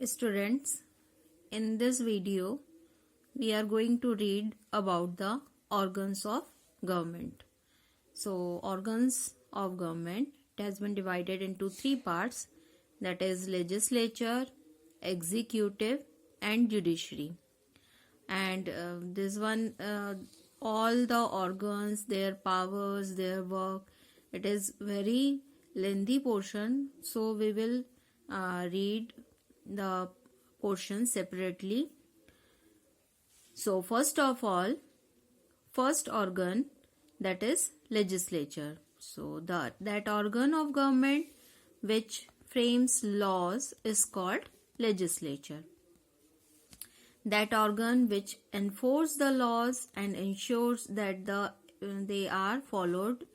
Students, in this video, we are going to read about the organs of government. So, organs of government, it has been divided into three parts, that is legislature, executive and judiciary. And this one, all the organs, their powers, their work, it is very lengthy portion. So, we will read the portion separately. So first of all, first organ, that is legislature. So that organ of government which frames laws is called legislature. That organ which enforces the laws and ensures that they are followed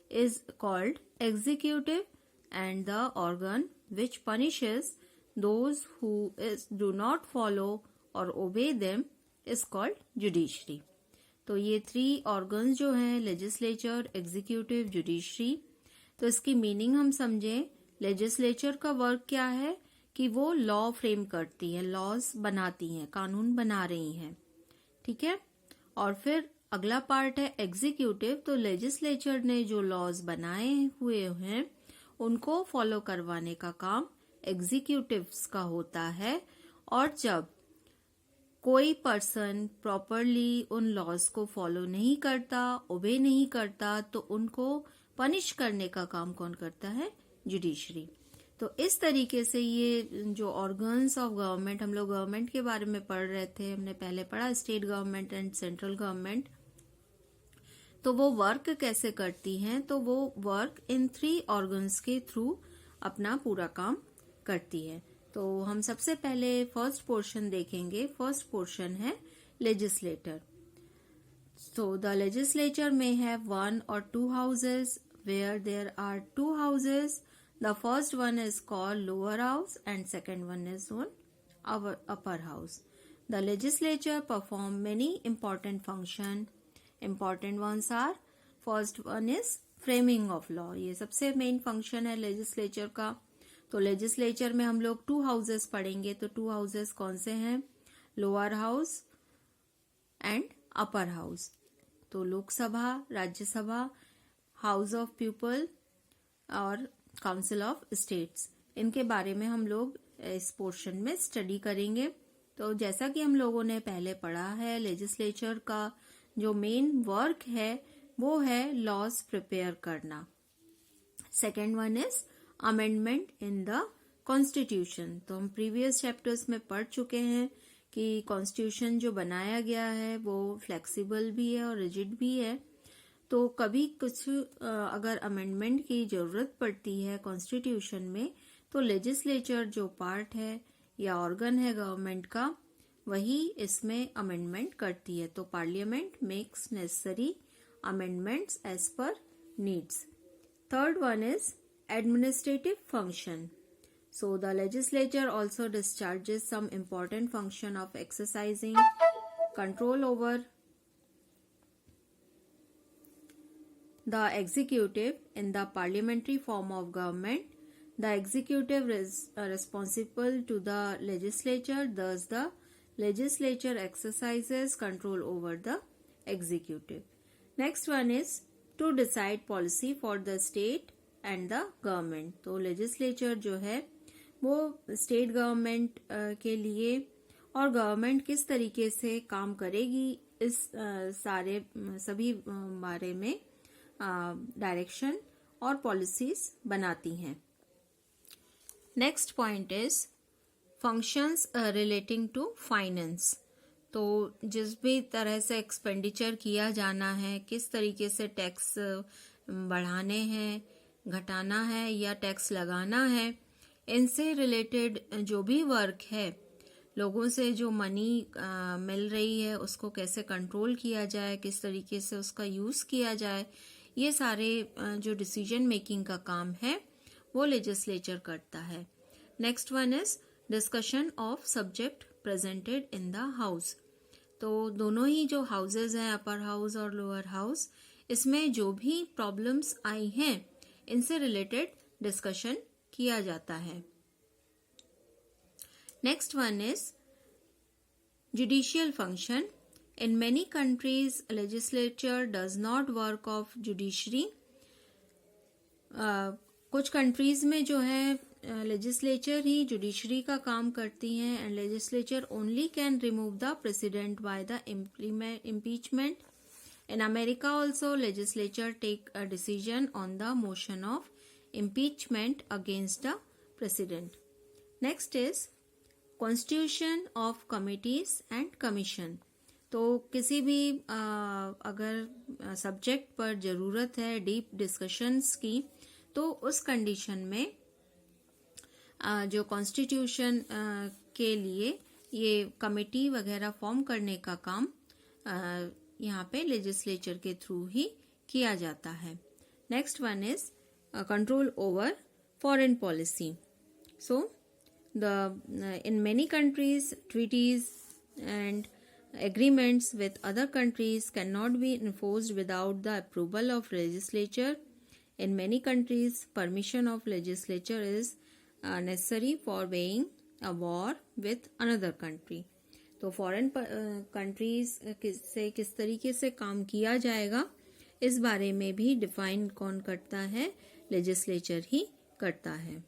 is called executive, and the organ which punishes those who do not follow or obey them is called judiciary. तो ये three organs जो हैं, legislature, executive, judiciary. तो इसकी meaning हम समझें. Legislature का work क्या है कि वो लॉ फ्रेम करती है, लॉज बनाती हैं, कानून बना रही हैं. ठीक है. और फिर अगला पार्ट है एग्जीक्यूटिव. तो लेजिस्लेचर ने जो लॉज बनाए हुए हैं उनको फॉलो करवाने का काम एग्जीक्यूटिव्स का होता है. और जब कोई पर्सन प्रॉपरली उन लॉज को फॉलो नहीं करता, ओबे नहीं करता, तो उनको पनिश करने का काम कौन करता है? जुडिशरी. तो इस तरीके से ये जो ऑर्गन्स ऑफ गवर्नमेंट, हम लोग गवर्नमेंट के बारे में पढ़ रहे थे, हमने पहले पढ़ा state government and central government. तो वो वर्क कैसे करती हैं? तो वो वर्क इन थ्री ऑर्गन्स के थ्रू अपना पूरा काम करती है. तो हम सबसे पहले फर्स्ट पोर्शन देखेंगे. फर्स्ट पोर्शन है लेजिस्लेटर. सो द लेजिस्लेचर में हैव वन और two houses. Where there are two houses, the first one is called lower house and second one is on our upper house. The legislature perform many important function. Important ones are, first one is framing of law. ये सबसे main function है legislature का. तो legislature में हम लोग to houses पढ़ेंगे. तो टू हाउसेस कौन से हैं? Lower house and upper house. तो Lok Sabha, Rajya Sabha, house of people और काउंसिल ऑफ स्टेट्स, इनके बारे में हम लोग इस पोर्शन में स्टडी करेंगे. तो जैसा कि हम लोगों ने पहले पढ़ा है, लेजिस्लेचर का जो मेन वर्क है वो है लॉज प्रिपेयर करना. Second one is amendment in the constitution. तो हम प्रीवियस चैप्टर्स में पढ़ चुके हैं कि कॉन्स्टिट्यूशन जो बनाया गया है वो फ्लेक्सिबल भी है और रिजिड भी है. तो कभी कुछ अगर अमेंडमेंट की जरूरत पड़ती है कॉन्स्टिट्यूशन में, तो लेजिस्लेचर जो पार्ट है या ऑर्गन है गवर्नमेंट का, वही इसमें अमेंडमेंट करती है. तो parliament makes necessary amendments as per needs. Third one is administrative function. So the legislature also discharges some important function of exercising control over the executive in the parliamentary form of government. The executive is responsible to the legislature, thus the legislature exercises control over the executive. Next one is to decide policy for the state and the government. तो legislature जो है वो state government के लिए और government किस तरीके से काम करेगी इस सभी बारे में डायरेक्शन और पॉलिसीज बनाती हैं. Next point is functions relating to finance. तो जिस भी तरह से एक्सपेंडिचर किया जाना है, किस तरीके से टैक्स बढ़ाने हैं, घटाना है या टैक्स लगाना है, इनसे रिलेटेड जो भी वर्क है, लोगों से जो मनी मिल रही है उसको कैसे कंट्रोल किया जाए, किस तरीके से उसका यूज किया जाए, ये सारे जो डिसीजन मेकिंग का काम है वो लेजिस्लेचर करता है. Next one is discussion of subject presented in the house. तो दोनों ही जो हाउसेज हैं, अपर हाउस और लोअर हाउस, इसमें जो भी प्रॉब्लम्स आई हैं इनसे रिलेटेड डिस्कशन किया जाता है. Next one is judicial function. In many countries, legislature does not work of judiciary. कुछ कंट्रीज में जो है लेजिस्लेचर ही जुडिशरी का काम करती हैं and legislature only can remove the president by the impeachment. In America also, legislature take a decision on the motion of impeachment against the president. Next is constitution of committees and commission. तो किसी भी अगर subject पर जरूरत है deep discussions की, तो उस कंडीशन में जो कॉन्स्टिट्यूशन के लिए ये कमेटी वगैरह फॉर्म करने का काम यहाँ पे लेजिस्लेचर के थ्रू ही किया जाता है. Next one is control over foreign policy. So in many countries, treaties and agreements with other countries cannot be enforced without the approval of legislature. In many countries, permission of legislature is necessary for weighing a war with another country. तो foreign countries से किस तरीके से काम किया जाएगा इस बारे में भी डिफाइन कौन करता है? लेजिस्लेचर ही करता है.